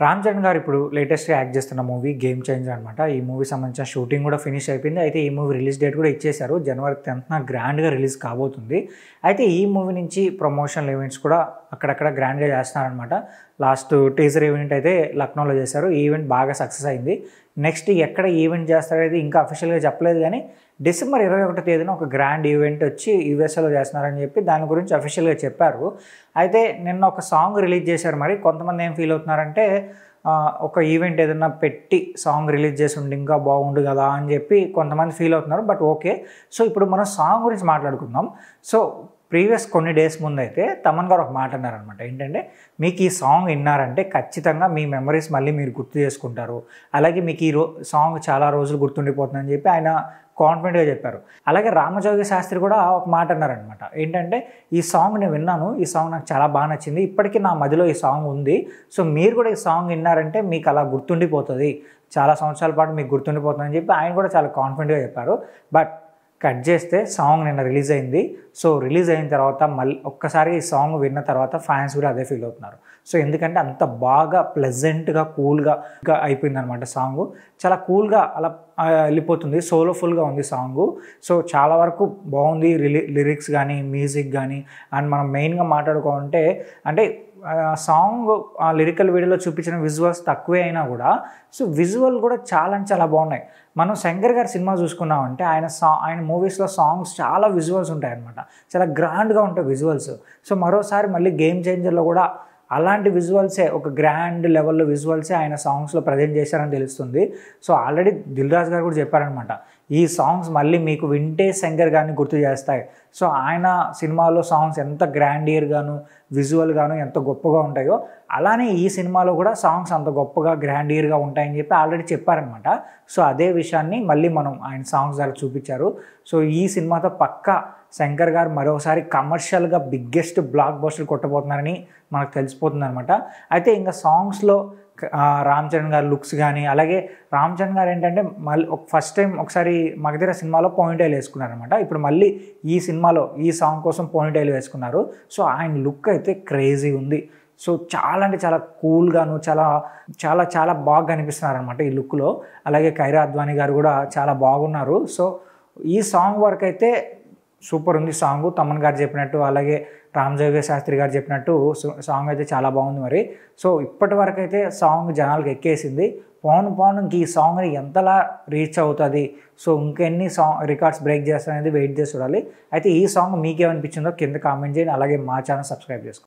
రామ్ చరణ్ గారు ఇప్పుడు లేటెస్ట్‌గా యాక్ట్ చేస్తున్న మూవీ 'గేమ్ చేంజర్' అనమాట. ఈ మూవీ సంబంధించిన షూటింగ్ కూడా ఫినిష్ అయిపోయింది. అయితే ఈ మూవీ రిలీజ్ డేట్ కూడా ఇచ్చేశారు. జనవరి 10న గ్రాండ్‌గా రిలీజ్ కాబోతుంది. అయితే ఈ మూవీ నుంచి ప్రమోషనల్ ఈవెంట్స్ కూడా అక్కడక్కడ గ్రాండ్‌గా చేస్తున్నారనమాట. లాస్ట్ టీజర్ ఈవెంట్ అయితే లక్నోలో చేశారు. ఈ ఈవెంట్ బాగా సక్సెస్ అయింది. నెక్స్ట్ ఎక్కడ ఈవెంట్ చేస్తారనేది ఇంకా అఫీషియల్‌గా చెప్పలేదు కానీ డిసెంబర్ 21వ తేదీన ఒక గ్రాండ్ ఈవెంట్ వచ్చి యూఎస్ఏలో చేస్తున్నారని చెప్పి దాని గురించి అఫీషియల్‌గా చెప్పారు. అయితే నిన్న ఒక సాంగ్ రిలీజ్ చేశారు. మరి కొంతమంది ఏం ఫీల్ అవుతున్నారంటే ఒక ఈవెంట్ ఏదైనా పెట్టి సాంగ్ రిలీజ్ చేసి ఉండి ఇంకా బాగుండు కదా అని చెప్పి కొంతమంది ఫీల్ అవుతున్నారు. But okay. సో ఇప్పుడు మనం సాంగ్ గురించి మాట్లాడుకుందాం. సో ప్రీవియస్ కొన్ని డేస్ ముందు అయితే తమన్ గారు ఒక మాట అన్నారనమాట. ఏంటంటే మీకు ఈ సాంగ్ విన్నారంటే ఖచ్చితంగా మీ మెమరీస్ మళ్ళీ మీరు గుర్తు చేసుకుంటారు. అలాగే మీకు ఈ సాంగ్ చాలా రోజులు గుర్తుండిపోతుందని చెప్పి ఆయన కాన్ఫిడెంట్గా చెప్పారు. అలాగే రామజోగి శాస్త్రి కూడా ఒక మాట అన్నారనమాట. ఏంటంటే ఈ సాంగ్ నేను విన్నాను, ఈ సాంగ్ నాకు చాలా బాగా నచ్చింది, ఇప్పటికీ నా మదిలో ఈ సాంగ్ ఉంది. సో మీరు కూడా ఈ సాంగ్ విన్నారంటే మీకు అలా గుర్తుండిపోతుంది, చాలా సంవత్సరాల పాటు మీకు గుర్తుండిపోతుందని చెప్పి ఆయన కూడా చాలా కాన్ఫిడెంట్గా చెప్పారు. బట్ కట్ చేస్తే సాంగ్ నిన్న రిలీజ్ అయింది. సో రిలీజ్ అయిన తర్వాత మళ్ళీ ఒక్కసారి ఈ సాంగ్ విన్న తర్వాత ఫ్యాన్స్ కూడా అదే ఫీల్ అవుతున్నారు. సో ఎందుకంటే అంత బాగా ప్లెజెంట్గా కూల్గా అయిపోయింది అనమాట. సాంగ్ చాలా కూల్గా అలా వెళ్ళిపోతుంది. సోలోఫుల్గా ఉంది సాంగు. సో చాలా వరకు బాగుంది. లిరిక్స్ కానీ మ్యూజిక్ కానీ అండ్ మనం మెయిన్గా మాట్లాడుకోవాలంటే అంటే సాంగ్ లిరికల్ వీడియోలో చూపించిన విజువల్స్ తక్కువే అయినా కూడా సో విజువల్ కూడా చాలా బాగున్నాయి. మనం శంకర్ గారి సినిమా చూసుకున్నామంటే ఆయన మూవీస్లో సాంగ్స్ చాలా విజువల్స్ ఉంటాయన్నమాట. చాలా గ్రాండ్గా ఉంటాయి విజువల్స్. సో మరోసారి మళ్ళీ గేమ్ చేంజర్లో కూడా అలాంటి విజువల్సే, ఒక గ్రాండ్ లెవెల్లో విజువల్సే ఆయన సాంగ్స్లో ప్రజెంట్ చేశారని తెలుస్తుంది. సో ఆల్రెడీ దిల్ రాజు గారు కూడా చెప్పారనమాట, ఈ సాంగ్స్ మళ్ళీ మీకు వింటే శంకర్ గారిని గుర్తు చేస్తాయి. సో ఆయన సినిమాలో సాంగ్స్ ఎంత గ్రాండియర్గాను విజువల్గాను ఎంత గొప్పగా ఉంటాయో అలానే ఈ సినిమాలో కూడా సాంగ్స్ అంత గొప్పగా గ్రాండియర్గా ఉంటాయని చెప్పి ఆల్రెడీ చెప్పారనమాట. సో అదే విషయాన్ని మళ్ళీ మనం ఆయన సాంగ్స్ ద్వారా చూపించారు. సో ఈ సినిమాతో పక్కా శంకర్ గారు మరోసారి కమర్షియల్గా బిగ్గెస్ట్ బ్లాక్ బస్టర్ కొట్టబోతున్నారని మనకు తెలిసిపోతుంది అనమాట. అయితే ఇంకా సాంగ్స్లో రామ్ చరణ్ గారి లుక్స్ కానీ అలాగే రామ్ చరణ్ గారు ఏంటంటే మళ్ళీ ఫస్ట్ టైం ఒకసారి మగధీర సినిమాలో పోనీటైల్ వేసుకున్నారనమాట. ఇప్పుడు మళ్ళీ ఈ సినిమాలో ఈ సాంగ్ కోసం పోనీటైల్ వేసుకున్నారు. సో ఆయన లుక్ అయితే క్రేజీ ఉంది. సో చాలా అంటే చాలా కూల్గాను చాలా బాగా కనిపిస్తున్నారనమాట ఈ లుక్లో. అలాగే కైరా అద్వానీ గారు కూడా చాలా బాగున్నారు. సో ఈ సాంగ్ వరకు అయితే సూపర్ ఉంది సాంగ్. తమన్ గారు చెప్పినట్టు అలాగే రామజోగి శాస్త్రి గారు చెప్పినట్టు సాంగ్ అయితే చాలా బాగుంది. మరి సో ఇప్పటి వరకు అయితే సాంగ్ జనాలకు ఎక్కేసింది. పోను ఇంక ఈ సాంగ్ని ఎంతలా రీచ్ అవుతుంది, సో ఇంకెన్ని రికార్డ్స్ బ్రేక్ చేస్తారనేది వెయిట్ చేసి చూడాలి. అయితే ఈ సాంగ్ మీకేమనిపించిందో కింద కామెంట్ చేయండి. అలాగే మా ఛానల్ సబ్స్క్రైబ్ చేసుకోండి.